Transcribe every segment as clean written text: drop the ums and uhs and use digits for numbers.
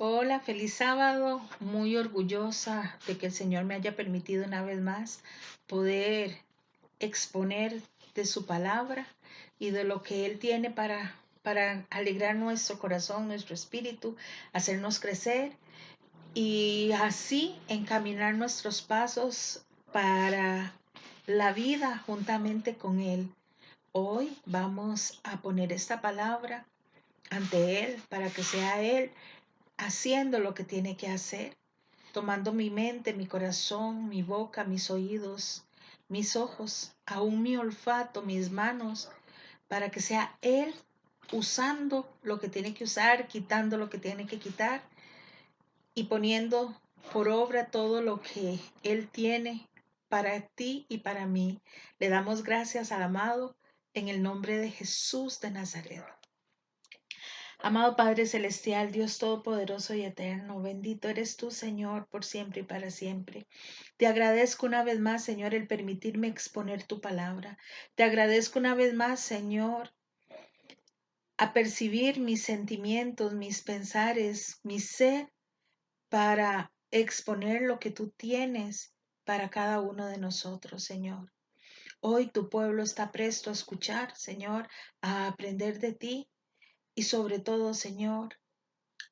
Hola, feliz sábado. Muy orgullosa de que el Señor me haya permitido una vez más poder exponer de su palabra y de lo que Él tiene para alegrar nuestro corazón, nuestro espíritu, hacernos crecer y así encaminar nuestros pasos para la vida juntamente con Él. Hoy vamos a poner esta palabra ante Él para que sea Él haciendo lo que tiene que hacer, tomando mi mente, mi corazón, mi boca, mis oídos, mis ojos, aún mi olfato, mis manos, para que sea Él usando lo que tiene que usar, quitando lo que tiene que quitar y poniendo por obra todo lo que Él tiene para ti y para mí. Le damos gracias al amado en el nombre de Jesús de Nazaret. Amado Padre Celestial, Dios Todopoderoso y Eterno, bendito eres tú, Señor, por siempre y para siempre. Te agradezco una vez más, Señor, el permitirme exponer tu palabra. Te agradezco una vez más, Señor, a percibir mis sentimientos, mis pensares, mi ser, para exponer lo que tú tienes para cada uno de nosotros, Señor. Hoy tu pueblo está presto a escuchar, Señor, a aprender de ti y sobre todo, Señor,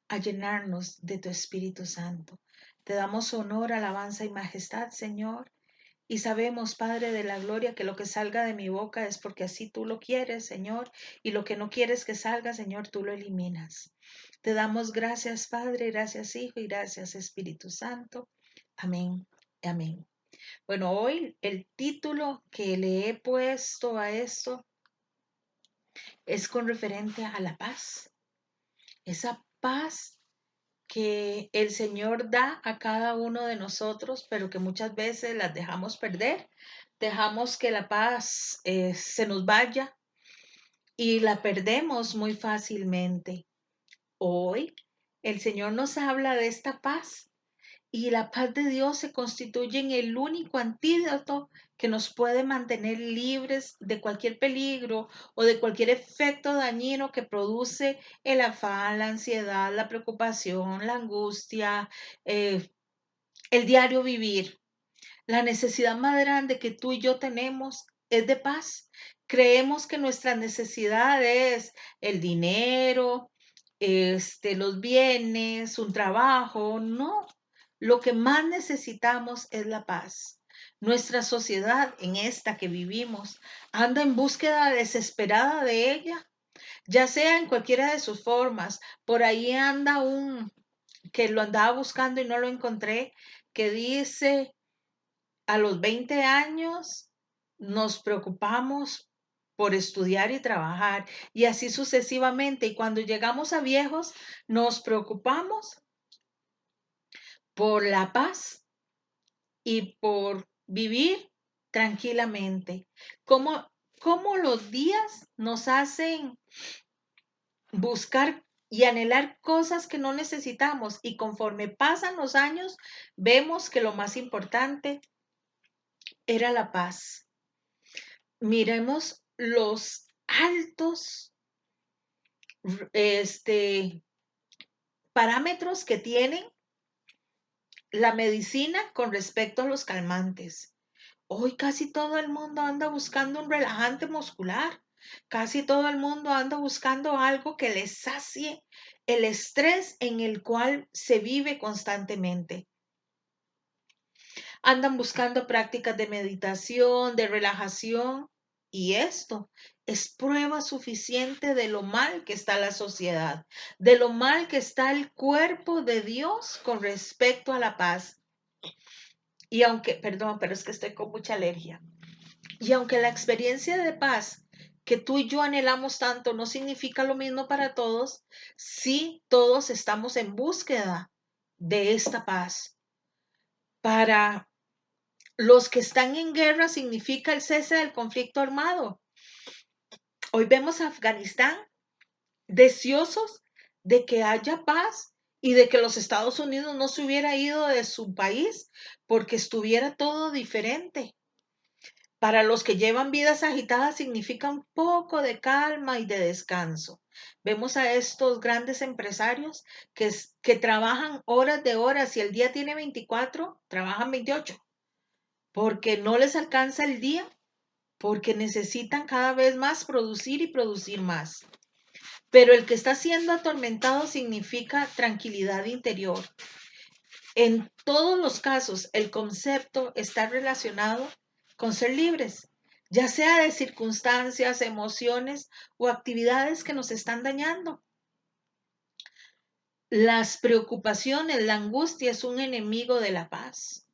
a llenarnos de tu Espíritu Santo. Te damos honor, alabanza y majestad, Señor. Y sabemos, Padre de la Gloria, que lo que salga de mi boca es porque así tú lo quieres, Señor. Y lo que no quieres que salga, Señor, tú lo eliminas. Te damos gracias, Padre, gracias, Hijo y gracias, Espíritu Santo. Amén. Amén. Bueno, hoy el título que le he puesto a esto es con referente a la paz. Esa paz que el Señor da a cada uno de nosotros, pero que muchas veces las dejamos perder, dejamos que la paz se nos vaya y la perdemos muy fácilmente. Hoy el Señor nos habla de esta paz y la paz de Dios se constituye en el único antídoto que nos puede mantener libres de cualquier peligro o de cualquier efecto dañino que produce el afán, la ansiedad, la preocupación, la angustia, el diario vivir. La necesidad más grande que tú y yo tenemos es de paz. Creemos que nuestra necesidad es el dinero, los bienes, un trabajo. No, lo que más necesitamos es la paz. Nuestra sociedad en esta que vivimos anda en búsqueda desesperada de ella, ya sea en cualquiera de sus formas. Por ahí anda un que lo andaba buscando y no lo encontré, que dice a los 20 años nos preocupamos por estudiar y trabajar y así sucesivamente. Y cuando llegamos a viejos, nos preocupamos por la paz y por vivir tranquilamente. ¿Cómo los días nos hacen buscar y anhelar cosas que no necesitamos? Y conforme pasan los años, vemos que lo más importante era la paz. Miremos los altos parámetros que tienen la medicina con respecto a los calmantes. Hoy casi todo el mundo anda buscando un relajante muscular. Casi todo el mundo anda buscando algo que les sacie el estrés en el cual se vive constantemente. Andan buscando prácticas de meditación, de relajación, y esto es prueba suficiente de lo mal que está la sociedad, de lo mal que está el cuerpo de Dios con respecto a la paz. Y aunque, perdón, pero es que estoy con mucha alergia. Y aunque la experiencia de paz que tú y yo anhelamos tanto no significa lo mismo para todos, sí todos estamos en búsqueda de esta paz. Para los que están en guerra significa el cese del conflicto armado. Hoy vemos a Afganistán deseosos de que haya paz y de que los Estados Unidos no se hubiera ido de su país porque estuviera todo diferente. Para los que llevan vidas agitadas significa un poco de calma y de descanso. Vemos a estos grandes empresarios que trabajan horas de horas y el día tiene 24, trabajan 28, porque no les alcanza el día, porque necesitan cada vez más producir y producir más. Pero el que está siendo atormentado significa tranquilidad interior. En todos los casos, el concepto está relacionado con ser libres, ya sea de circunstancias, emociones o actividades que nos están dañando. Las preocupaciones, la angustia es un enemigo de la paz,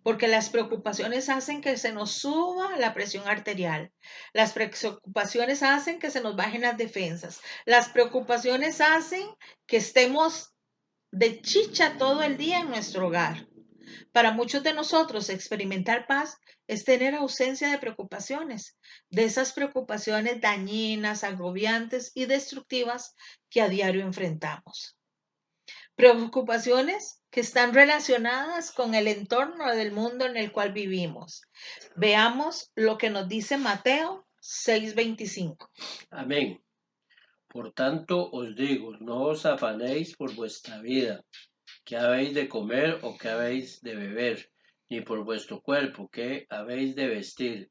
porque las preocupaciones hacen que se nos suba la presión arterial. Las preocupaciones hacen que se nos bajen las defensas. Las preocupaciones hacen que estemos de chicha todo el día en nuestro hogar. Para muchos de nosotros, experimentar paz es tener ausencia de preocupaciones, de esas preocupaciones dañinas, agobiantes y destructivas que a diario enfrentamos. Preocupaciones que están relacionadas con el entorno del mundo en el cual vivimos. Veamos lo que nos dice Mateo 6:25. Amén. Por tanto os digo, no os afanéis por vuestra vida, qué habéis de comer o qué habéis de beber, ni por vuestro cuerpo, qué habéis de vestir.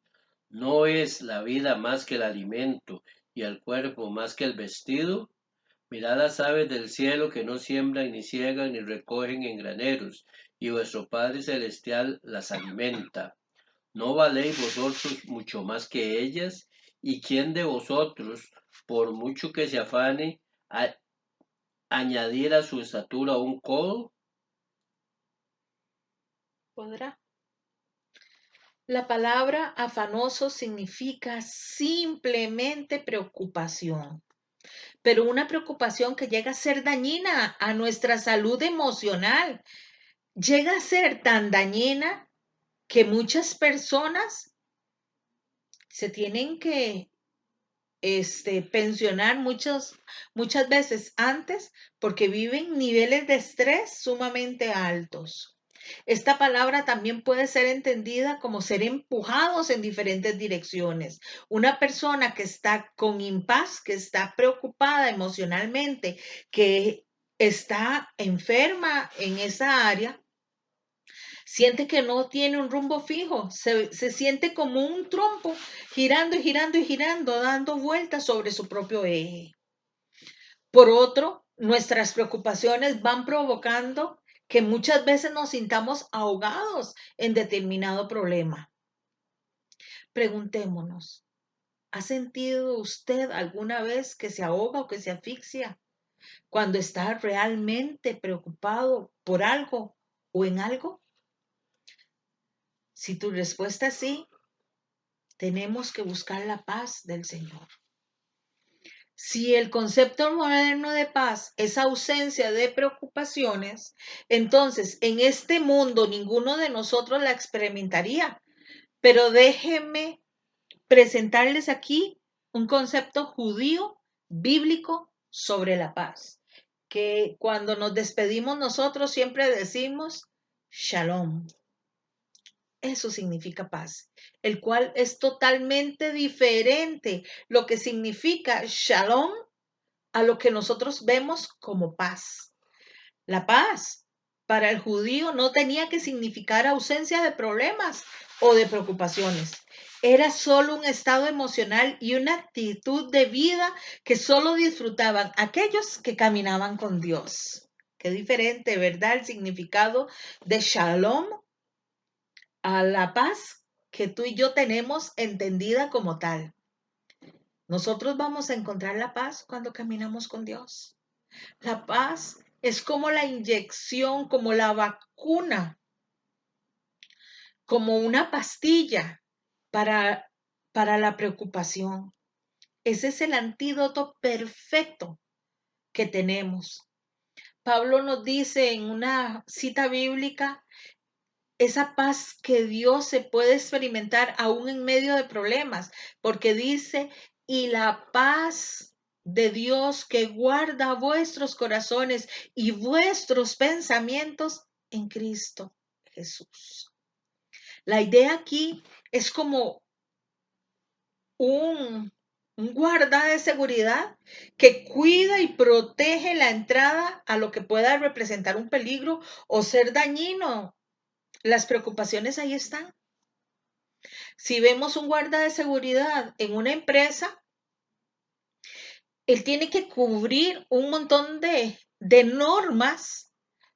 ¿No es la vida más que el alimento y el cuerpo más que el vestido? Mirad las aves del cielo que no siembran ni ciegan ni recogen en graneros, y vuestro Padre Celestial las alimenta. ¿No valéis vosotros mucho más que ellas? ¿Y quién de vosotros, por mucho que se afane, añadir a su estatura un codo? ¿Podrá? La palabra afanoso significa simplemente preocupación, pero una preocupación que llega a ser dañina a nuestra salud emocional. Llega a ser tan dañina que muchas personas se tienen que pensionar muchas veces antes porque viven niveles de estrés sumamente altos. Esta palabra también puede ser entendida como ser empujados en diferentes direcciones. Una persona que está con impas, que está preocupada emocionalmente, que está enferma en esa área, siente que no tiene un rumbo fijo, se siente como un trompo girando y girando y girando, dando vueltas sobre su propio eje. Por otro, nuestras preocupaciones van provocando que muchas veces nos sintamos ahogados en determinado problema. Preguntémonos, ¿ha sentido usted alguna vez que se ahoga o que se asfixia cuando está realmente preocupado por algo o en algo? Si tu respuesta es sí, tenemos que buscar la paz del Señor. Si el concepto moderno de paz es ausencia de preocupaciones, entonces en este mundo ninguno de nosotros la experimentaría. Pero déjenme presentarles aquí un concepto judío bíblico sobre la paz, que cuando nos despedimos nosotros siempre decimos shalom. Eso significa paz, el cual es totalmente diferente lo que significa shalom a lo que nosotros vemos como paz. La paz para el judío no tenía que significar ausencia de problemas o de preocupaciones. Era solo un estado emocional y una actitud de vida que solo disfrutaban aquellos que caminaban con Dios. Qué diferente, ¿verdad? El significado de shalom a la paz que tú y yo tenemos entendida como tal. Nosotros vamos a encontrar la paz cuando caminamos con Dios. La paz es como la inyección, como la vacuna, como una pastilla para, para la preocupación. Ese es el antídoto perfecto que tenemos. Pablo nos dice en una cita bíblica esa paz que Dios se puede experimentar aún en medio de problemas, porque dice, y la paz de Dios que guarda vuestros corazones y vuestros pensamientos en Cristo Jesús. La idea aquí es como un guarda de seguridad que cuida y protege la entrada a lo que pueda representar un peligro o ser dañino. Las preocupaciones ahí están. Si vemos un guarda de seguridad en una empresa, él tiene que cubrir un montón de normas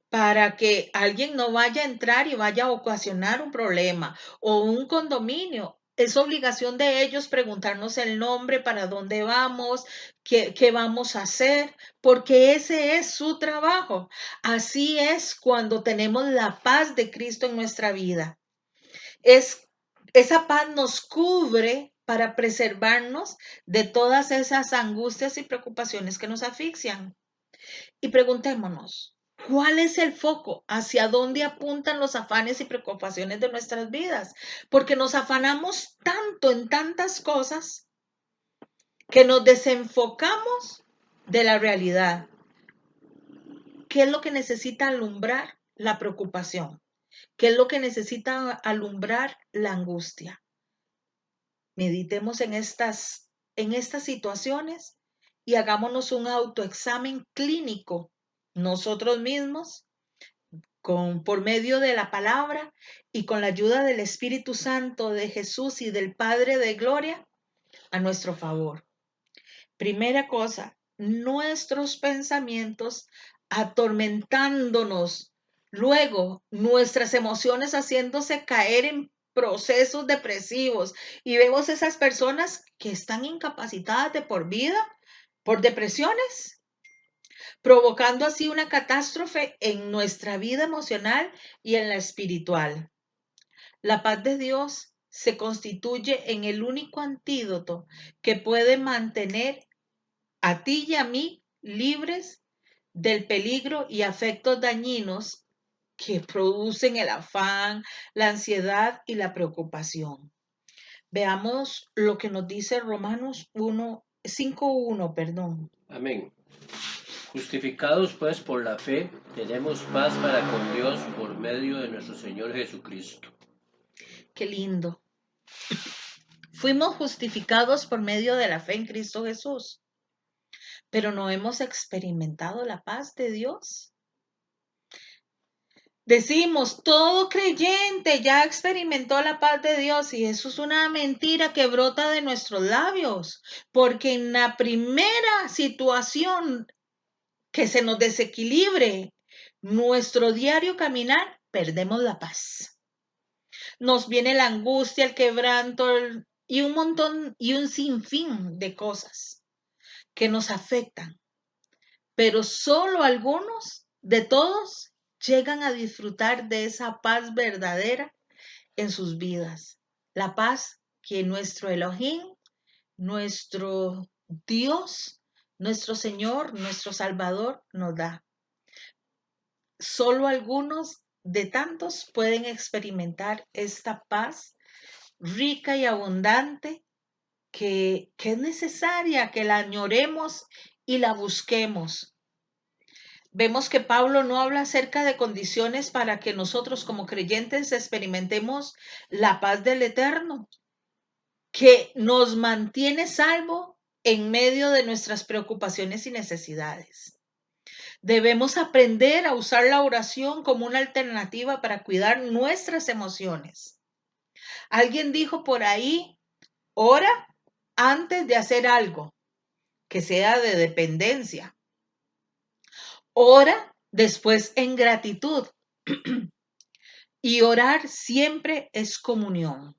para que alguien no vaya a entrar y vaya a ocasionar un problema o un condominio. Es obligación de ellos preguntarnos el nombre, para dónde vamos, qué vamos a hacer, porque ese es su trabajo. Así es cuando tenemos la paz de Cristo en nuestra vida. Esa paz nos cubre para preservarnos de todas esas angustias y preocupaciones que nos asfixian. Y preguntémonos, ¿cuál es el foco? ¿Hacia dónde apuntan los afanes y preocupaciones de nuestras vidas? Porque nos afanamos tanto en tantas cosas que nos desenfocamos de la realidad. ¿Qué es lo que necesita alumbrar? La preocupación. ¿Qué es lo que necesita alumbrar? La angustia. Meditemos en estas situaciones y hagámonos un autoexamen clínico nosotros mismos por medio de la palabra y con la ayuda del Espíritu Santo de Jesús y del Padre de Gloria a nuestro favor. Primera cosa, nuestros pensamientos atormentándonos. Luego, nuestras emociones haciéndose caer en procesos depresivos. Y vemos esas personas que están incapacitadas de por vida por depresiones, provocando así una catástrofe en nuestra vida emocional y en la espiritual. La paz de Dios se constituye en el único antídoto que puede mantener a ti y a mí libres del peligro y afectos dañinos que producen el afán, la ansiedad y la preocupación. Veamos lo que nos dice Romanos 5:1, perdón. Amén. Justificados pues por la fe, tenemos paz para con Dios por medio de nuestro Señor Jesucristo. Qué lindo. Fuimos justificados por medio de la fe en Cristo Jesús, pero no hemos experimentado la paz de Dios. Decimos, todo creyente ya experimentó la paz de Dios y eso es una mentira que brota de nuestros labios, porque en la primera situación que se nos desequilibre nuestro diario caminar, perdemos la paz. Nos viene la angustia, el quebranto y un montón y un sinfín de cosas que nos afectan, pero solo algunos de todos llegan a disfrutar de esa paz verdadera en sus vidas. La paz que nuestro Elohim, nuestro Dios, nuestro Señor, nuestro Salvador nos da. Solo algunos de tantos pueden experimentar esta paz rica y abundante que es necesaria que la añoremos y la busquemos. Vemos que Pablo no habla acerca de condiciones para que nosotros como creyentes experimentemos la paz del Eterno, que nos mantiene salvo en medio de nuestras preocupaciones y necesidades. Debemos aprender a usar la oración como una alternativa para cuidar nuestras emociones. Alguien dijo por ahí, ora antes de hacer algo que sea de dependencia. Ora después en gratitud. Y orar siempre es comunión.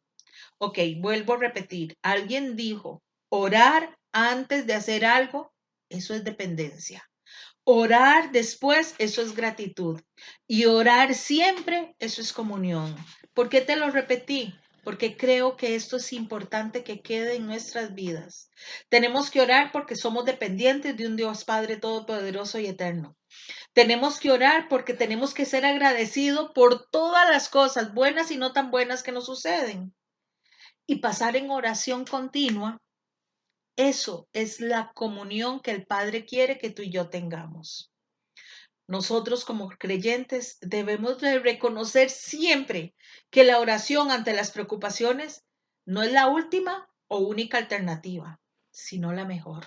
Ok, vuelvo a repetir. Alguien dijo, orar antes de hacer algo, eso es dependencia. Orar después, eso es gratitud. Y orar siempre, eso es comunión. ¿Por qué te lo repetí? Porque creo que esto es importante que quede en nuestras vidas. Tenemos que orar porque somos dependientes de un Dios Padre Todopoderoso y Eterno. Tenemos que orar porque tenemos que ser agradecidos por todas las cosas buenas y no tan buenas que nos suceden. Y pasar en oración continua, eso es la comunión que el Padre quiere que tú y yo tengamos. Nosotros como creyentes debemos de reconocer siempre que la oración ante las preocupaciones no es la última, o única alternativa, sino la mejor.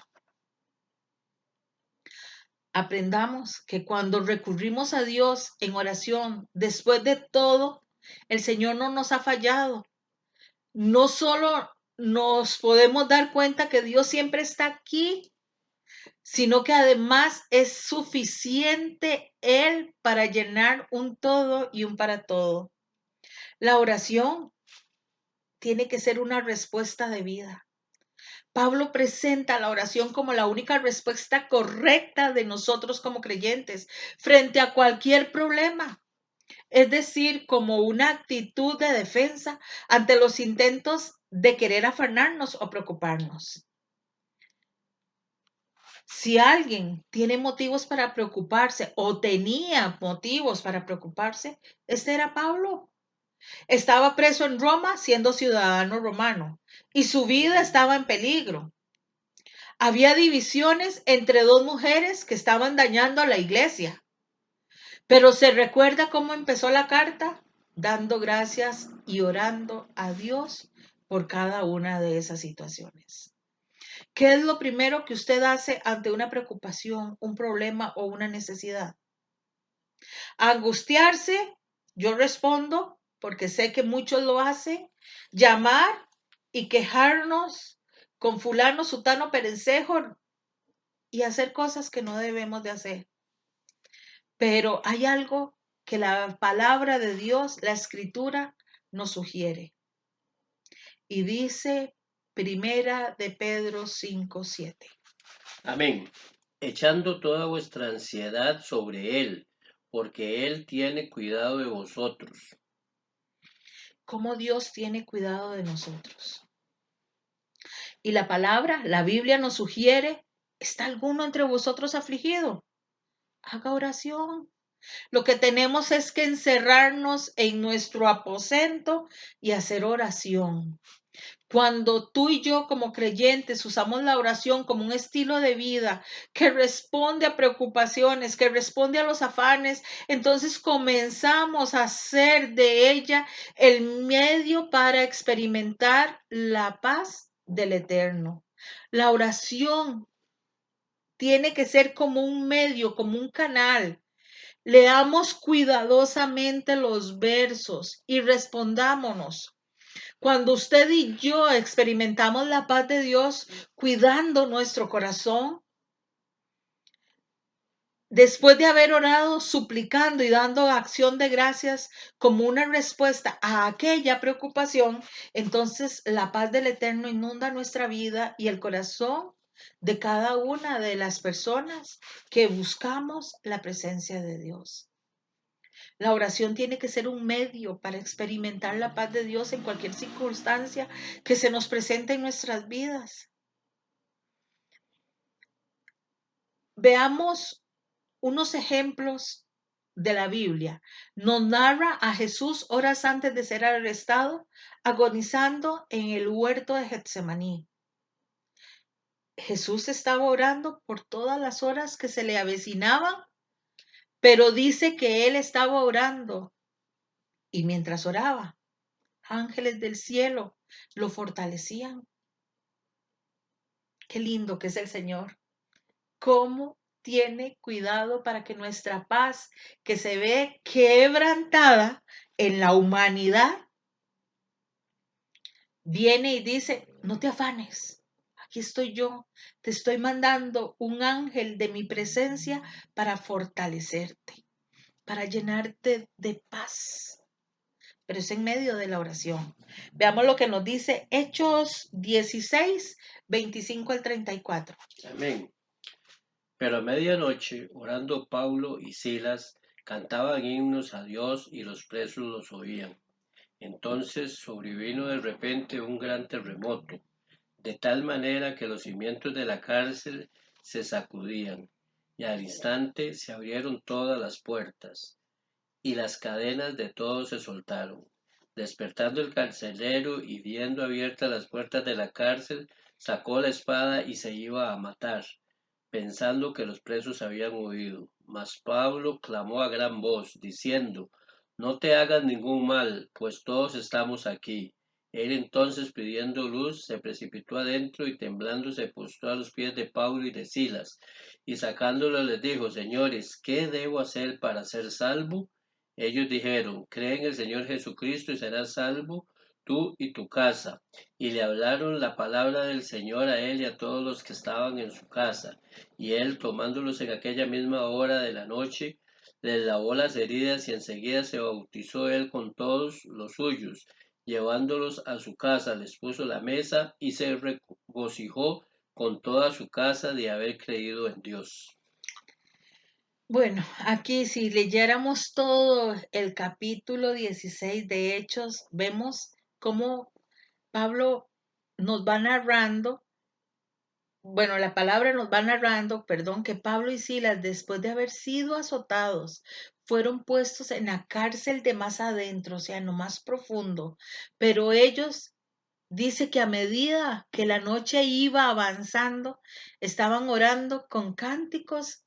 Aprendamos que cuando recurrimos a Dios en oración, después de todo, el Señor no nos ha fallado. No solo nos podemos dar cuenta que Dios siempre está aquí, sino que además es suficiente Él para llenar un todo y un para todo. La oración tiene que ser una respuesta de vida. Pablo presenta la oración como la única respuesta correcta de nosotros como creyentes frente a cualquier problema, es decir, como una actitud de defensa ante los intentos de querer afanarnos o preocuparnos. Si alguien tiene motivos para preocuparse o tenía motivos para preocuparse, este era Pablo. Estaba preso en Roma siendo ciudadano romano y su vida estaba en peligro. Había divisiones entre dos mujeres que estaban dañando a la iglesia. Pero se recuerda cómo empezó la carta, dando gracias y orando a Dios por cada una de esas situaciones. ¿Qué es lo primero que usted hace ante una preocupación, un problema o una necesidad? Angustiarse, yo respondo, porque sé que muchos lo hacen, llamar y quejarnos con fulano, sutano, perencejo y hacer cosas que no debemos de hacer. Pero hay algo que la palabra de Dios, la escritura, nos sugiere. Y dice Primera de Pedro 5:7. Amén. Echando toda vuestra ansiedad sobre Él, porque Él tiene cuidado de vosotros. Cómo Dios tiene cuidado de nosotros. Y la palabra, la Biblia nos sugiere, ¿está alguno entre vosotros afligido? Haga oración. Lo que tenemos es que encerrarnos en nuestro aposento y hacer oración. Cuando tú y yo como creyentes usamos la oración como un estilo de vida que responde a preocupaciones, que responde a los afanes, entonces comenzamos a hacer de ella el medio para experimentar la paz del Eterno. La oración tiene que ser como un medio, como un canal. Leamos cuidadosamente los versos y respondámonos. Cuando usted y yo experimentamos la paz de Dios cuidando nuestro corazón, después de haber orado, suplicando y dando acción de gracias como una respuesta a aquella preocupación, entonces la paz del Eterno inunda nuestra vida y el corazón de cada una de las personas que buscamos la presencia de Dios. La oración tiene que ser un medio para experimentar la paz de Dios en cualquier circunstancia que se nos presente en nuestras vidas. Veamos unos ejemplos de la Biblia. Nos narra a Jesús horas antes de ser arrestado, agonizando en el huerto de Getsemaní. Jesús estaba orando por todas las horas que se le avecinaban, pero dice que él estaba orando y mientras oraba, ángeles del cielo lo fortalecían. Qué lindo que es el Señor. Cómo tiene cuidado para que nuestra paz, que se ve quebrantada en la humanidad, viene y dice, no te afanes, aquí estoy yo, te estoy mandando un ángel de mi presencia para fortalecerte, para llenarte de paz. Pero es en medio de la oración. Veamos lo que nos dice Hechos 16, 25 al 34. Amén. Pero a medianoche, orando Pablo y Silas, cantaban himnos a Dios y los presos los oían. Entonces sobrevino de repente un gran terremoto, de tal manera que los cimientos de la cárcel se sacudían, y al instante se abrieron todas las puertas, y las cadenas de todos se soltaron. Despertando el carcelero y viendo abiertas las puertas de la cárcel, sacó la espada y se iba a matar, pensando que los presos habían huido. Mas Pablo clamó a gran voz, diciendo, no te hagas ningún mal, pues todos estamos aquí. Él entonces, pidiendo luz, se precipitó adentro y temblando se postró a los pies de Pablo y de Silas, y sacándolo les dijo, Señores, ¿qué debo hacer para ser salvo? Ellos dijeron, Cree en el Señor Jesucristo y serás salvo tú y tu casa. Y le hablaron la palabra del Señor a él y a todos los que estaban en su casa. Y él, tomándolos en aquella misma hora de la noche, les lavó las heridas y enseguida se bautizó él con todos los suyos. Llevándolos a su casa, les puso la mesa y se regocijó con toda su casa de haber creído en Dios. Bueno, aquí si leyéramos todo el capítulo 16 de Hechos, vemos cómo Pablo nos va narrando, bueno, la palabra nos va narrando, perdón, que Pablo y Silas, después de haber sido azotados, fueron puestos en la cárcel de más adentro, o sea, en lo más profundo, pero ellos, dice que a medida que la noche iba avanzando, estaban orando con cánticos,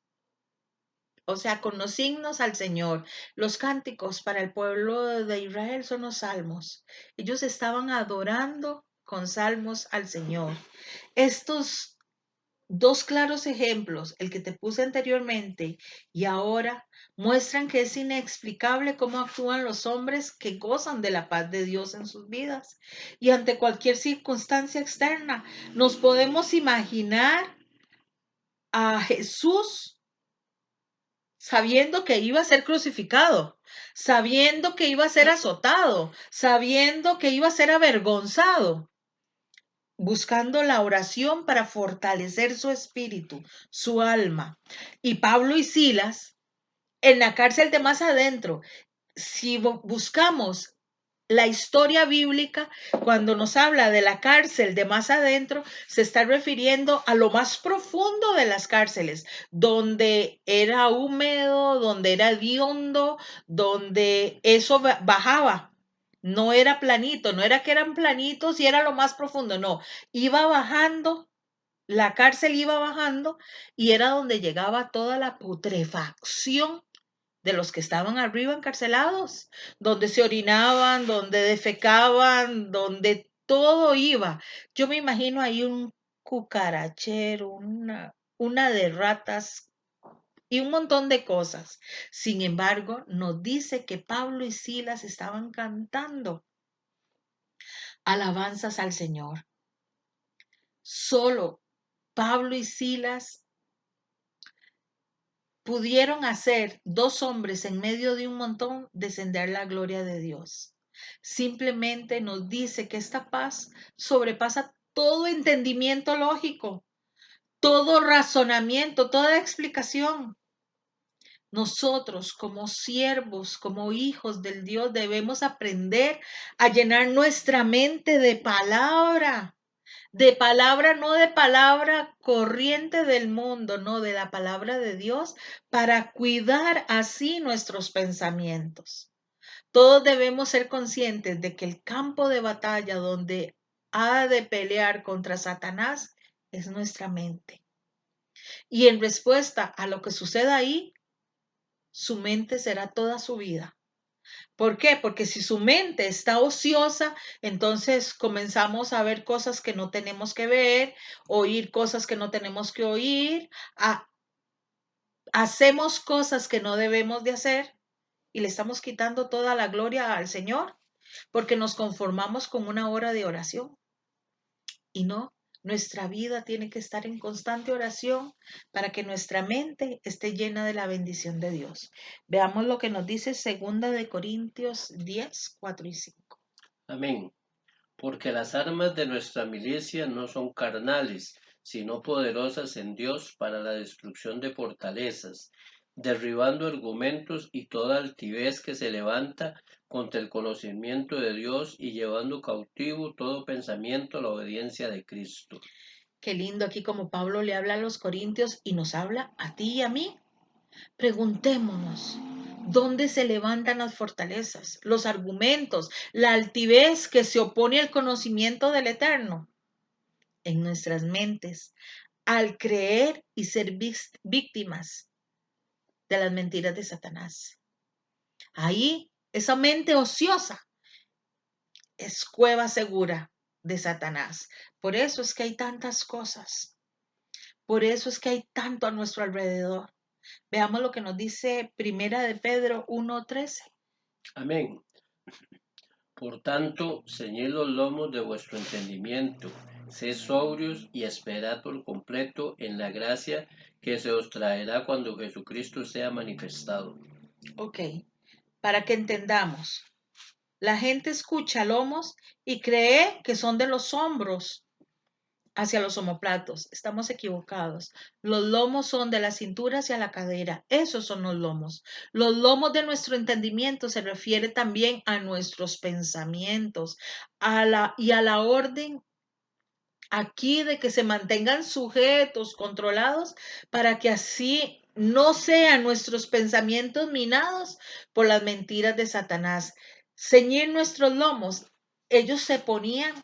o sea, con los signos al Señor. Los cánticos para el pueblo de Israel son los salmos. Ellos estaban adorando con salmos al Señor. Estos dos claros ejemplos, el que te puse anteriormente y ahora, muestran que es inexplicable cómo actúan los hombres que gozan de la paz de Dios en sus vidas. Y ante cualquier circunstancia externa, nos podemos imaginar a Jesús sabiendo que iba a ser crucificado, sabiendo que iba a ser azotado, sabiendo que iba a ser avergonzado, buscando la oración para fortalecer su espíritu, su alma. Y Pablo y Silas en la cárcel de más adentro. Si buscamos la historia bíblica, cuando nos habla de la cárcel de más adentro, se está refiriendo a lo más profundo de las cárceles, donde era húmedo, donde era hediondo, donde eso bajaba. No era planito, no era que eran planitos y era lo más profundo, no, iba bajando, la cárcel iba bajando y era donde llegaba toda la putrefacción de los que estaban arriba encarcelados, donde se orinaban, donde defecaban, donde todo iba. Yo me imagino ahí un cucarachero, una de ratas y un montón de cosas. Sin embargo, nos dice que Pablo y Silas estaban cantando alabanzas al Señor. Solo Pablo y Silas pudieron hacer dos hombres en medio de un montón descender la gloria de Dios. Simplemente nos dice que esta paz sobrepasa todo entendimiento lógico, todo razonamiento, toda explicación. Nosotros como siervos, como hijos del Dios, debemos aprender a llenar nuestra mente no de palabra corriente del mundo, no, de la palabra de Dios, para cuidar así nuestros pensamientos. Todos debemos ser conscientes de que el campo de batalla donde ha de pelear contra Satanás es nuestra mente. Y en respuesta a lo que suceda ahí, su mente será toda su vida. ¿Por qué? Porque si su mente está ociosa, entonces comenzamos a ver cosas que no tenemos que ver, oír cosas que no tenemos que oír, hacemos cosas que no debemos de hacer y le estamos quitando toda la gloria al Señor porque nos conformamos con una hora de oración. Y no, nuestra vida tiene que estar en constante oración para que nuestra mente esté llena de la bendición de Dios. Veamos lo que nos dice 2 Corintios 10, 4 y 5. Amén. Porque las armas de nuestra milicia no son carnales, sino poderosas en Dios para la destrucción de fortalezas, derribando argumentos y toda altivez que se levanta contra el conocimiento de Dios y llevando cautivo todo pensamiento a la obediencia de Cristo. Qué lindo aquí como Pablo le habla a los corintios y nos habla a ti y a mí. Preguntémonos, ¿dónde se levantan las fortalezas, los argumentos, la altivez que se opone al conocimiento del Eterno? En nuestras mentes, al creer y ser víctimas de las mentiras de Satanás. Ahí, esa mente ociosa es cueva segura de Satanás. Por eso es que hay tantas cosas. Por eso es que hay tanto a nuestro alrededor. Veamos lo que nos dice Primera de Pedro 1:13. Amén. Por tanto, ceñid los lomos de vuestro entendimiento, sed sobrios y esperad por completo en la gracia que se os traerá cuando Jesucristo sea manifestado. Ok, para que entendamos. La gente escucha lomos y cree que son de los hombros hacia los omoplatos. Estamos equivocados. Los lomos son de la cintura hacia la cadera. Esos son los lomos. Los lomos de nuestro entendimiento se refiere también a nuestros pensamientos, y a la orden aquí de que se mantengan sujetos, controlados, para que así no sean nuestros pensamientos minados por las mentiras de Satanás. Ceñir nuestros lomos. Ellos se ponían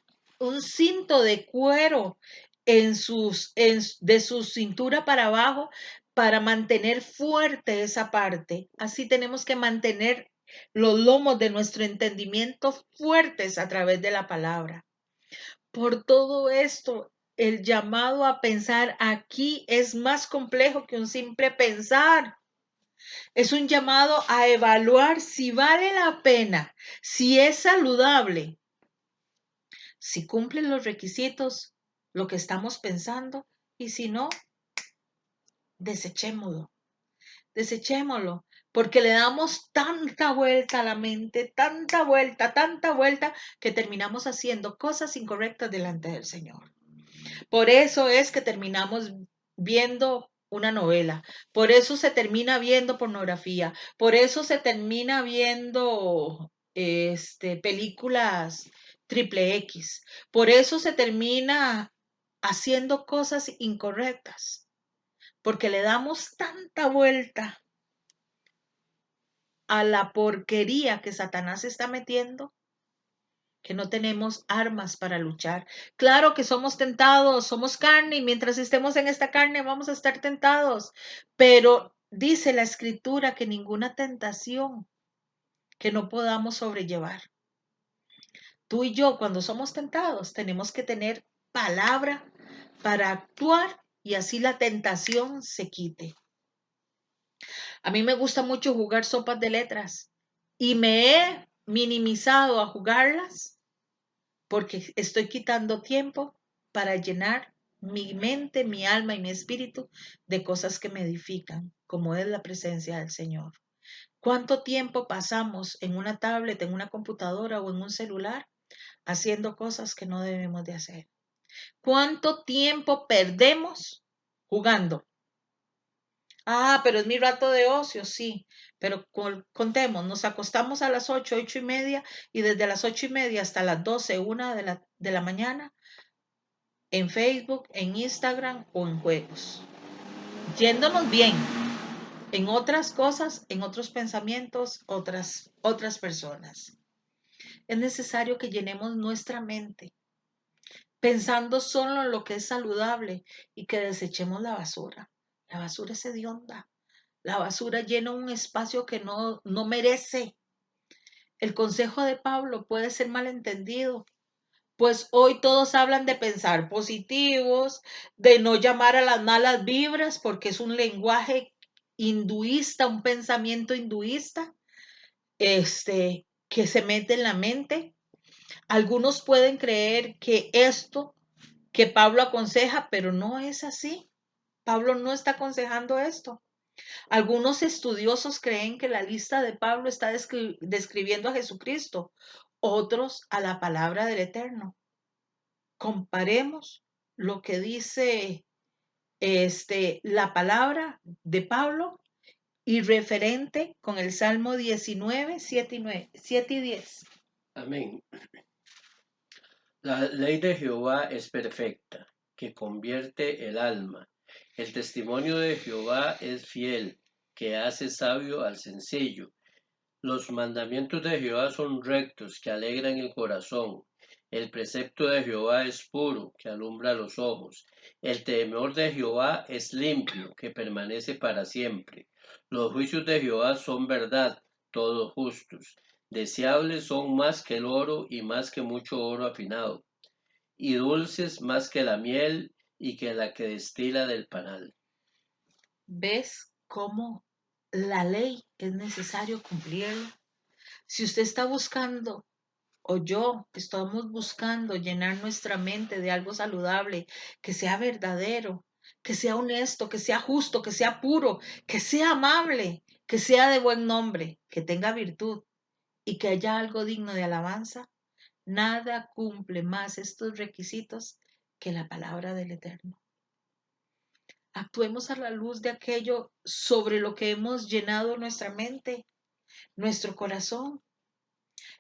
un cinto de cuero de su cintura para abajo para mantener fuerte esa parte. Así tenemos que mantener los lomos de nuestro entendimiento fuertes a través de la palabra. Por todo esto, el llamado a pensar aquí es más complejo que un simple pensar. Es un llamado a evaluar si vale la pena, si es saludable, si cumplen los requisitos, lo que estamos pensando, y si no, desechémoslo, desechémoslo, porque le damos tanta vuelta a la mente, tanta vuelta, que terminamos haciendo cosas incorrectas delante del Señor. Por eso es que terminamos viendo una novela, por eso se termina viendo pornografía, por eso se termina viendo películas triple X, por eso se termina haciendo cosas incorrectas, porque le damos tanta vuelta a la porquería que Satanás está metiendo que no tenemos armas para luchar. Claro que somos tentados, somos carne y mientras estemos en esta carne vamos a estar tentados, pero dice la escritura que ninguna tentación que no podamos sobrellevar. Tú y yo cuando somos tentados tenemos que tener palabra para actuar y así la tentación se quite. A mí me gusta mucho jugar sopas de letras y me he minimizado a jugarlas porque estoy quitando tiempo para llenar mi mente, mi alma y mi espíritu de cosas que me edifican, como es la presencia del Señor. ¿Cuánto tiempo pasamos en una tablet, en una computadora o en un celular haciendo cosas que no debemos de hacer? ¿Cuánto tiempo perdemos jugando? Ah, pero es mi rato de ocio, sí, pero contemos, nos acostamos a las 8, 8:30 y desde las 8:30 hasta las 12, 1 de la mañana en Facebook, en Instagram o en juegos. Yéndonos bien en otras cosas, en otros pensamientos, otras personas. Es necesario que llenemos nuestra mente pensando solo en lo que es saludable y que desechemos la basura. La basura es hedionda. La basura llena un espacio que no merece. El consejo de Pablo puede ser malentendido, pues hoy todos hablan de pensar positivos, de no llamar a las malas vibras, porque es un lenguaje hinduista, un pensamiento hinduista, que se mete en la mente. Algunos pueden creer que esto que Pablo aconseja, pero no es así. Pablo no está aconsejando esto. Algunos estudiosos creen que la lista de Pablo está describiendo a Jesucristo, otros a la palabra del Eterno. Comparemos lo que dice la palabra de Pablo y referente con el Salmo 19, 7 y 10. Amén. La ley de Jehová es perfecta, que convierte el alma. El testimonio de Jehová es fiel, que hace sabio al sencillo. Los mandamientos de Jehová son rectos, que alegran el corazón. El precepto de Jehová es puro, que alumbra los ojos. El temor de Jehová es limpio, que permanece para siempre. Los juicios de Jehová son verdad, todos justos. Deseables son más que el oro y más que mucho oro afinado, y dulces más que la miel y que la que destila del panal. ¿Ves cómo la ley es necesario cumplirla? Si usted está buscando, o yo estamos buscando llenar nuestra mente de algo saludable, que sea verdadero, que sea honesto, que sea justo, que sea puro, que sea amable, que sea de buen nombre, que tenga virtud y que haya algo digno de alabanza, nada cumple más estos requisitos que la palabra del Eterno. Actuemos a la luz de aquello sobre lo que hemos llenado nuestra mente, nuestro corazón.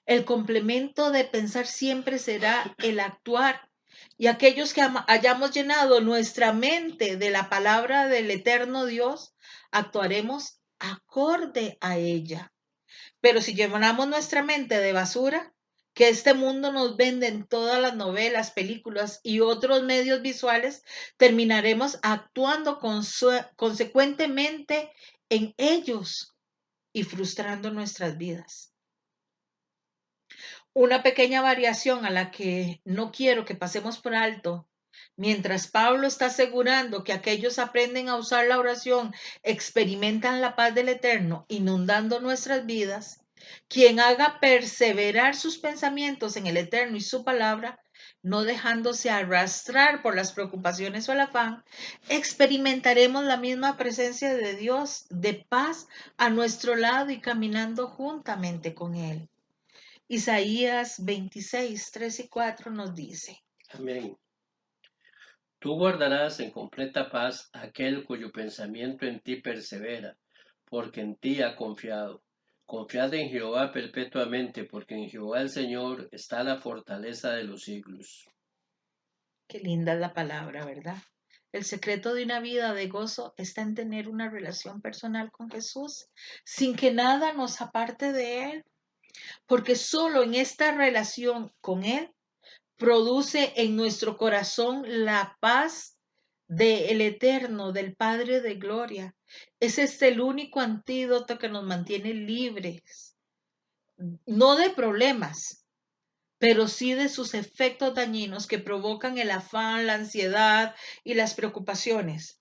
El complemento de pensar siempre será el actuar. Y aquellos que hayamos llenado nuestra mente de la palabra del eterno Dios, actuaremos acorde a ella. Pero si llenamos nuestra mente de basura, que este mundo nos vende en todas las novelas, películas y otros medios visuales, terminaremos actuando consecuentemente en ellos y frustrando nuestras vidas. Una pequeña variación a la que no quiero que pasemos por alto. Mientras Pablo está asegurando que aquellos aprenden a usar la oración, experimentan la paz del Eterno, inundando nuestras vidas, quien haga perseverar sus pensamientos en el Eterno y su palabra, no dejándose arrastrar por las preocupaciones o el afán, experimentaremos la misma presencia de Dios de paz a nuestro lado y caminando juntamente con Él. Isaías 26, 3 y 4 nos dice, Amén. Tú guardarás en completa paz a aquel cuyo pensamiento en ti persevera, porque en ti ha confiado. Confiad en Jehová perpetuamente, porque en Jehová el Señor está la fortaleza de los siglos. qué linda es la palabra, ¿verdad? El secreto de una vida de gozo está en tener una relación personal con Jesús, sin que nada nos aparte de Él, porque solo en esta relación con Él produce en nuestro corazón la paz del Eterno, del Padre de Gloria. Es este el único antídoto que nos mantiene libres, no de problemas, pero sí de sus efectos dañinos que provocan el afán, la ansiedad y las preocupaciones.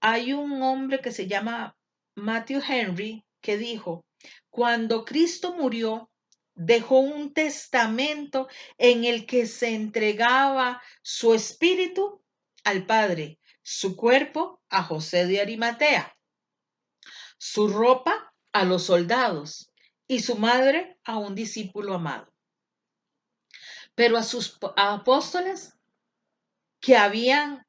Hay un hombre que se llama Matthew Henry que dijo, cuando Cristo murió, dejó un testamento en el que se entregaba su espíritu al Padre, su cuerpo a José de Arimatea, su ropa a los soldados y su madre a un discípulo amado. Pero a sus apóstoles que habían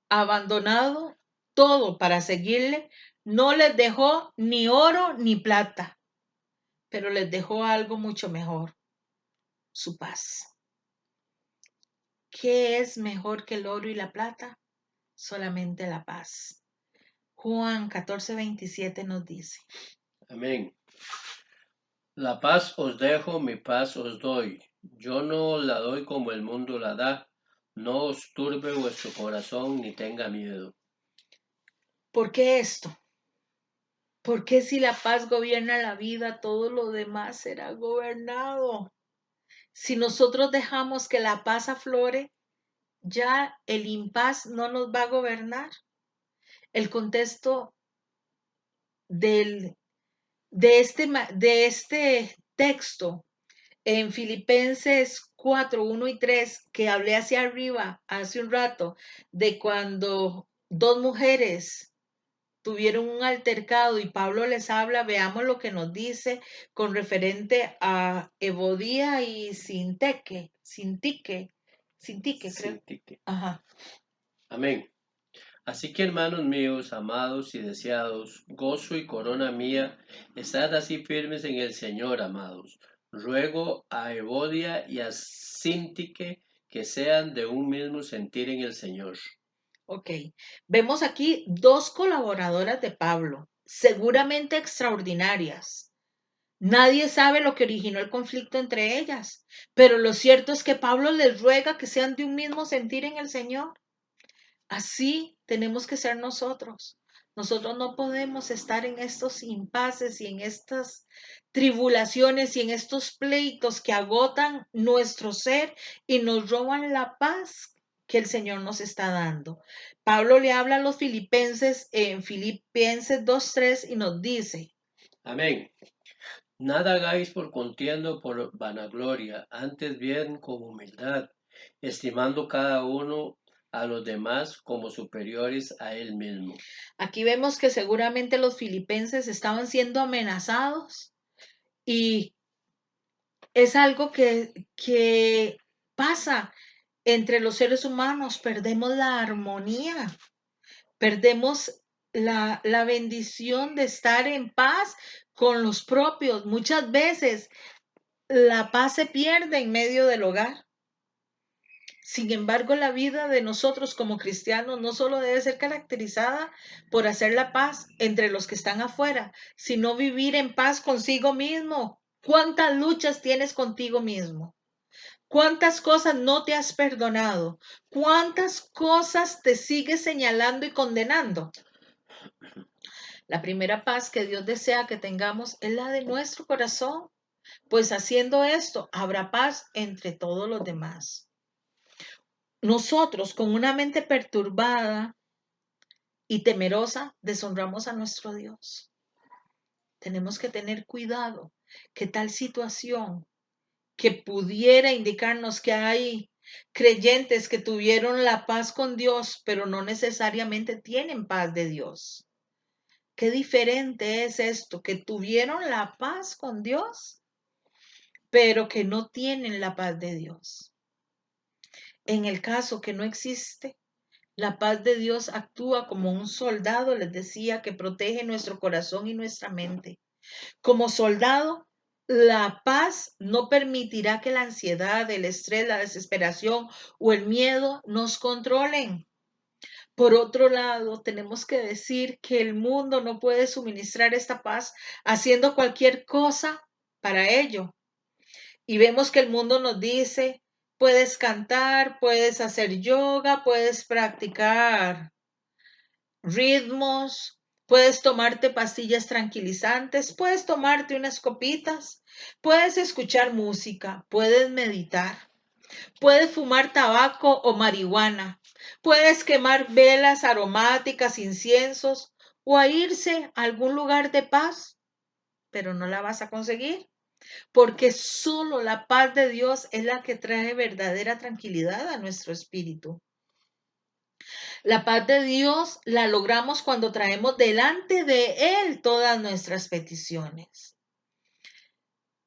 abandonado todo para seguirle, no les dejó ni oro ni plata, pero les dejó algo mucho mejor, su paz. ¿Qué es mejor que el oro y la plata? Solamente la paz. Juan 14:27 nos dice. Amén. La paz os dejo, mi paz os doy. Yo no la doy como el mundo la da. No os turbe vuestro corazón ni tenga miedo. ¿Por qué esto? Porque si la paz gobierna la vida, todo lo demás será gobernado. Si nosotros dejamos que la paz aflore, ya el impas no nos va a gobernar. El contexto del, de este texto en Filipenses 4, 1 y 3, que hablé hacia arriba hace un rato, de cuando dos mujeres tuvieron un altercado y Pablo les habla, veamos lo que nos dice con referente a Evodía y Sintique, creo. Sintique. Ajá. Amén. Así que, hermanos míos, amados y deseados, gozo y corona mía, estad así firmes en el Señor, amados. Ruego a Evodia y a Sintique que sean de un mismo sentir en el Señor. Ok, vemos aquí dos colaboradoras de Pablo, seguramente extraordinarias. Nadie sabe lo que originó el conflicto entre ellas, pero lo cierto es que Pablo les ruega que sean de un mismo sentir en el Señor. Así tenemos que ser nosotros. Nosotros no podemos estar en estos impases y en estas tribulaciones y en estos pleitos que agotan nuestro ser y nos roban la paz que el Señor nos está dando. Pablo le habla a los filipenses en Filipenses 2:3 y nos dice, Amén. Nada hagáis por contienda o por vanagloria, antes bien con humildad, estimando cada uno a los demás como superiores a él mismo. aquí vemos que seguramente los filipenses estaban siendo amenazados y es algo que pasa entre los seres humanos, perdemos la armonía, perdemos la bendición de estar en paz con los propios. Muchas veces la paz se pierde en medio del hogar. Sin embargo, la vida de nosotros como cristianos no solo debe ser caracterizada por hacer la paz entre los que están afuera, sino vivir en paz consigo mismo. ¿Cuántas luchas tienes contigo mismo? ¿Cuántas cosas no te has perdonado? ¿Cuántas cosas te sigues señalando y condenando? La primera paz que Dios desea que tengamos es la de nuestro corazón, pues haciendo esto habrá paz entre todos los demás. Nosotros con una mente perturbada y temerosa deshonramos a nuestro Dios. Tenemos que tener cuidado que tal situación que pudiera indicarnos que hay creyentes que tuvieron la paz con Dios, pero no necesariamente tienen paz de Dios. Qué diferente es esto, que tuvieron la paz con Dios, pero que no tienen la paz de Dios. En el caso que no existe, la paz de Dios actúa como un soldado, les decía, que protege nuestro corazón y nuestra mente. Como soldado, la paz no permitirá que la ansiedad, el estrés, la desesperación o el miedo nos controlen. Por otro lado, tenemos que decir que el mundo no puede suministrar esta paz haciendo cualquier cosa para ello. Y vemos que el mundo nos dice, puedes cantar, puedes hacer yoga, puedes practicar ritmos, puedes tomarte pastillas tranquilizantes, puedes tomarte unas copitas, puedes escuchar música, puedes meditar, puedes fumar tabaco o marihuana, puedes quemar velas aromáticas, inciensos o a irse a algún lugar de paz, pero no la vas a conseguir, porque solo la paz de Dios es la que trae verdadera tranquilidad a nuestro espíritu. La paz de Dios la logramos cuando traemos delante de Él todas nuestras peticiones.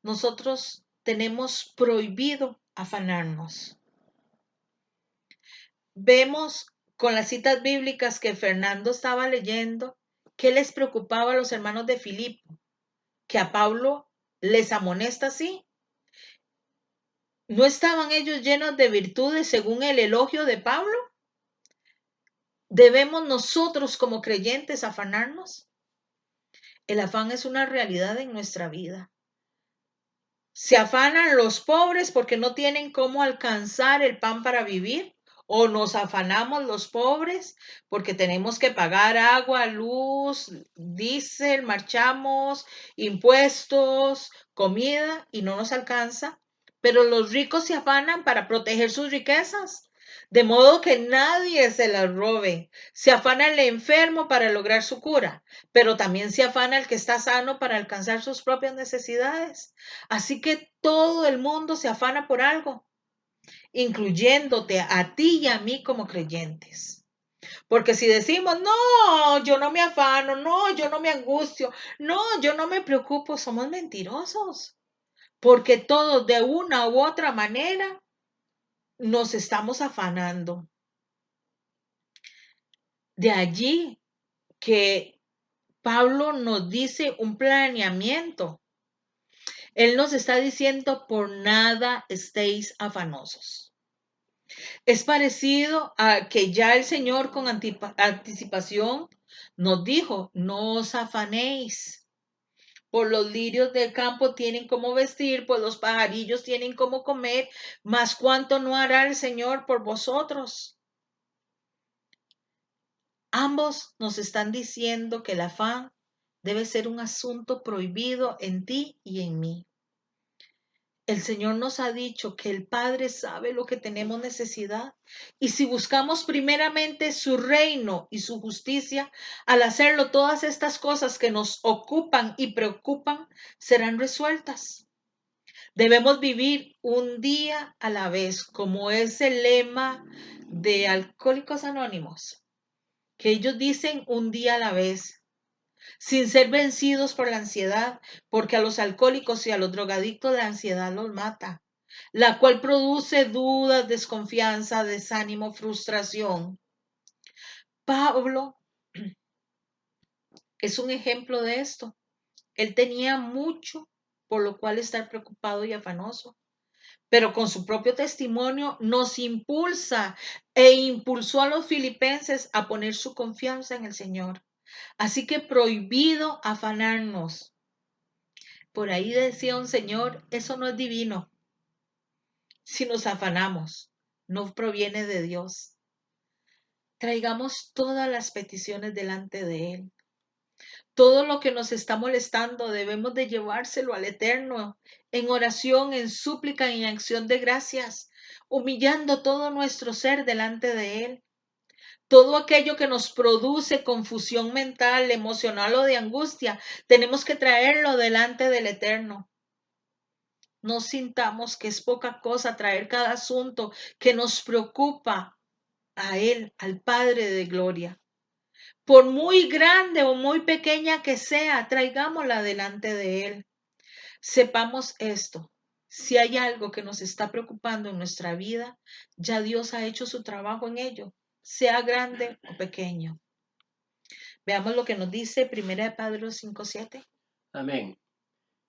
Nosotros tenemos prohibido afanarnos. Vemos con las citas bíblicas que Fernando estaba leyendo qué les preocupaba a los hermanos de Filipo, que a Pablo les amonesta así. ¿No estaban ellos llenos de virtudes según el elogio de Pablo? ¿Debemos nosotros como creyentes afanarnos? El afán es una realidad en nuestra vida. Se afanan los pobres porque no tienen cómo alcanzar el pan para vivir, o nos afanamos los pobres porque tenemos que pagar agua, luz, diésel, marchamos, impuestos, comida y no nos alcanza. Pero los ricos se afanan para proteger sus riquezas, de modo que nadie se las robe. Se afana el enfermo para lograr su cura, pero también se afana el que está sano para alcanzar sus propias necesidades. Así que todo el mundo se afana por algo, incluyéndote a ti y a mí como creyentes. Porque si decimos, no, yo no me afano, no, yo no me angustio, no, yo no me preocupo, somos mentirosos. Porque todos de una u otra manera nos estamos afanando. De allí que Pablo nos dice un planeamiento. Él nos está diciendo, por nada estéis afanosos. Es parecido a que ya el Señor con anticipación nos dijo, no os afanéis. Por los lirios del campo tienen cómo vestir, pues los pajarillos tienen cómo comer, mas cuánto no hará el Señor por vosotros. Ambos nos están diciendo que el afán debe ser un asunto prohibido en ti y en mí. El Señor nos ha dicho que el Padre sabe lo que tenemos necesidad y si buscamos primeramente su reino y su justicia, al hacerlo todas estas cosas que nos ocupan y preocupan serán resueltas. Debemos vivir un día a la vez, como es el lema de Alcohólicos Anónimos, que ellos dicen un día a la vez, sin ser vencidos por la ansiedad, porque a los alcohólicos y a los drogadictos la ansiedad los mata, la cual produce dudas, desconfianza, desánimo, frustración. Pablo es un ejemplo de esto. Él tenía mucho por lo cual estar preocupado y afanoso, pero con su propio testimonio nos impulsa e impulsó a los filipenses a poner su confianza en el Señor. Así que prohibido afanarnos. Por ahí decía un señor, eso no es divino. Si nos afanamos, no proviene de Dios. Traigamos todas las peticiones delante de Él. Todo lo que nos está molestando debemos de llevárselo al Eterno en oración, en súplica y en acción de gracias, humillando todo nuestro ser delante de Él. Todo aquello que nos produce confusión mental, emocional o de angustia, tenemos que traerlo delante del Eterno. No sintamos que es poca cosa traer cada asunto que nos preocupa a Él, al Padre de Gloria. Por muy grande o muy pequeña que sea, traigámosla delante de Él. Sepamos esto. Si hay algo que nos está preocupando en nuestra vida, ya Dios ha hecho su trabajo en ello, sea grande o pequeño. Veamos lo que nos dice 1 de Pedro 5:7. Amén.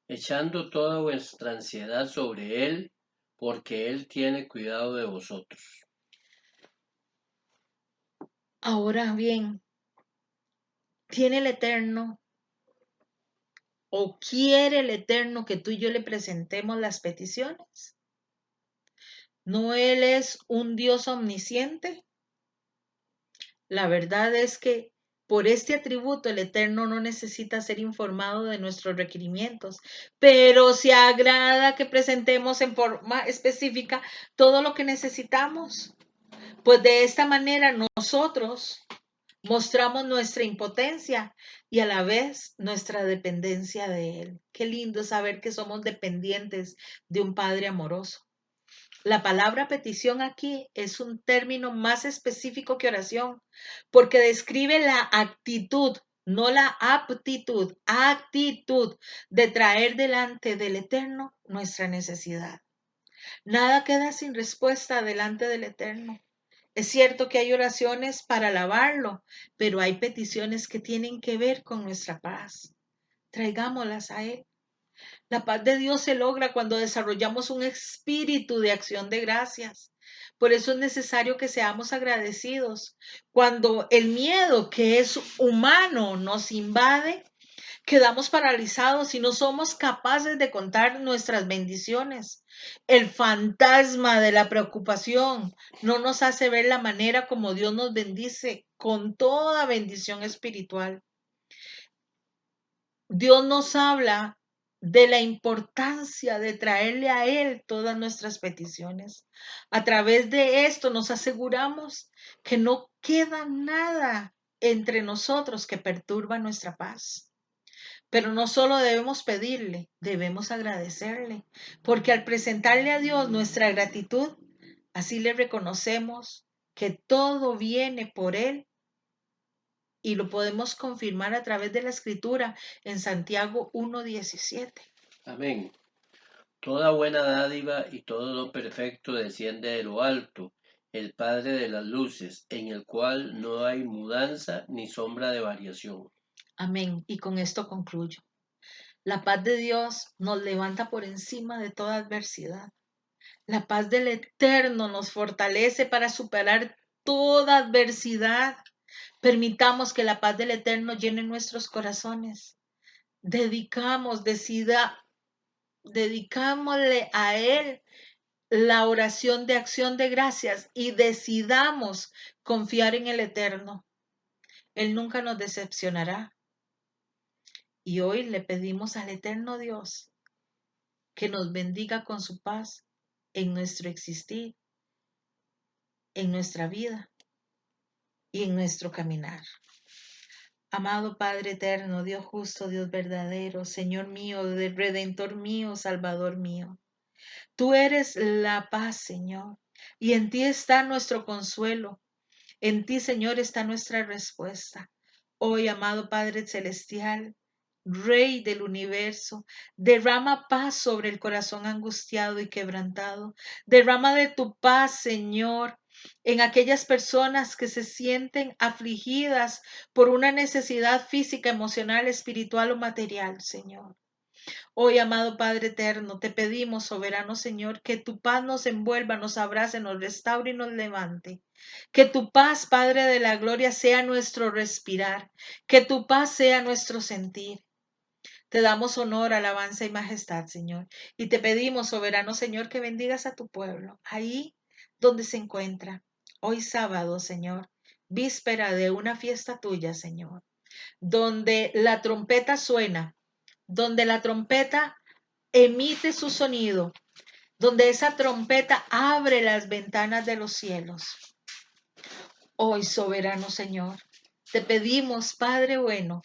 Echando toda vuestra ansiedad sobre Él, porque Él tiene cuidado de vosotros. Ahora bien, ¿tiene el Eterno o quiere el Eterno que tú y yo le presentemos las peticiones? ¿No Él es un Dios omnisciente? La verdad es que por este atributo el Eterno no necesita ser informado de nuestros requerimientos, pero se agrada que presentemos en forma específica todo lo que necesitamos. Pues de esta manera nosotros mostramos nuestra impotencia y a la vez nuestra dependencia de Él. Qué lindo saber que somos dependientes de un Padre amoroso. La palabra petición aquí es un término más específico que oración, porque describe la actitud, no la aptitud, actitud de traer delante del Eterno nuestra necesidad. Nada queda sin respuesta delante del Eterno. Es cierto que hay oraciones para alabarlo, pero hay peticiones que tienen que ver con nuestra paz. Traigámoslas a Él. La paz de Dios se logra cuando desarrollamos un espíritu de acción de gracias. Por eso es necesario que seamos agradecidos. Cuando el miedo que es humano nos invade, quedamos paralizados y no somos capaces de contar nuestras bendiciones. El fantasma de la preocupación no nos hace ver la manera como Dios nos bendice con toda bendición espiritual. Dios nos habla de la importancia de traerle a Él todas nuestras peticiones. A través de esto nos aseguramos que no queda nada entre nosotros que perturba nuestra paz. Pero no solo debemos pedirle, debemos agradecerle, porque al presentarle a Dios nuestra gratitud, así le reconocemos que todo viene por Él y lo podemos confirmar a través de la escritura en Santiago 1:17. Amén. Toda buena dádiva y todo lo perfecto desciende de lo alto, el Padre de las luces, en el cual no hay mudanza ni sombra de variación. Amén. Y con esto concluyo. La paz de Dios nos levanta por encima de toda adversidad. La paz del Eterno nos fortalece para superar toda adversidad. Permitamos que la paz del Eterno llene nuestros corazones. Dedicámosle a Él la oración de acción de gracias y decidamos confiar en el Eterno. Él nunca nos decepcionará. Y hoy le pedimos al eterno Dios que nos bendiga con su paz en nuestro existir, en nuestra vida y en nuestro caminar. Amado Padre eterno, Dios justo, Dios verdadero, Señor mío, Redentor mío, Salvador mío. Tú eres la paz, Señor, y en ti está nuestro consuelo. En ti, Señor, está nuestra respuesta. Hoy, amado Padre Celestial, Rey del universo, derrama paz sobre el corazón angustiado y quebrantado. Derrama de tu paz, Señor, en aquellas personas que se sienten afligidas por una necesidad física, emocional, espiritual o material, Señor. Hoy, amado Padre eterno, te pedimos, soberano Señor, que tu paz nos envuelva, nos abrace, nos restaure y nos levante. Que tu paz, Padre de la gloria, sea nuestro respirar. Que tu paz sea nuestro sentir. Te damos honor, alabanza y majestad, Señor. Y te pedimos, soberano Señor, que bendigas a tu pueblo, ahí donde se encuentra. Hoy sábado, Señor, víspera de una fiesta tuya, Señor, donde la trompeta suena, donde la trompeta emite su sonido, donde esa trompeta abre las ventanas de los cielos. Hoy, soberano Señor, te pedimos, Padre bueno,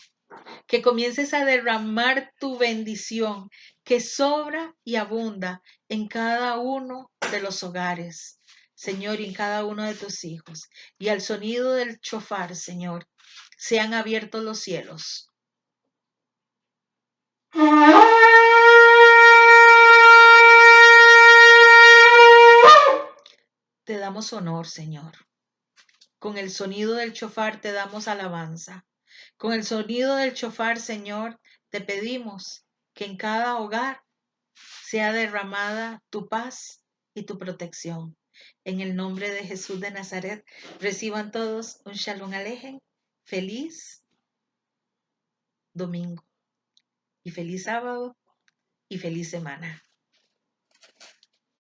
que comiences a derramar tu bendición que sobra y abunda en cada uno de los hogares, Señor, y en cada uno de tus hijos. Y al sonido del chofar, Señor, sean abiertos los cielos. Te damos honor, Señor. Con el sonido del chofar te damos alabanza. Con el sonido del chofar, Señor, te pedimos que en cada hogar sea derramada tu paz y tu protección. En el nombre de Jesús de Nazaret, reciban todos un shalom alejen. Feliz domingo y feliz sábado y feliz semana.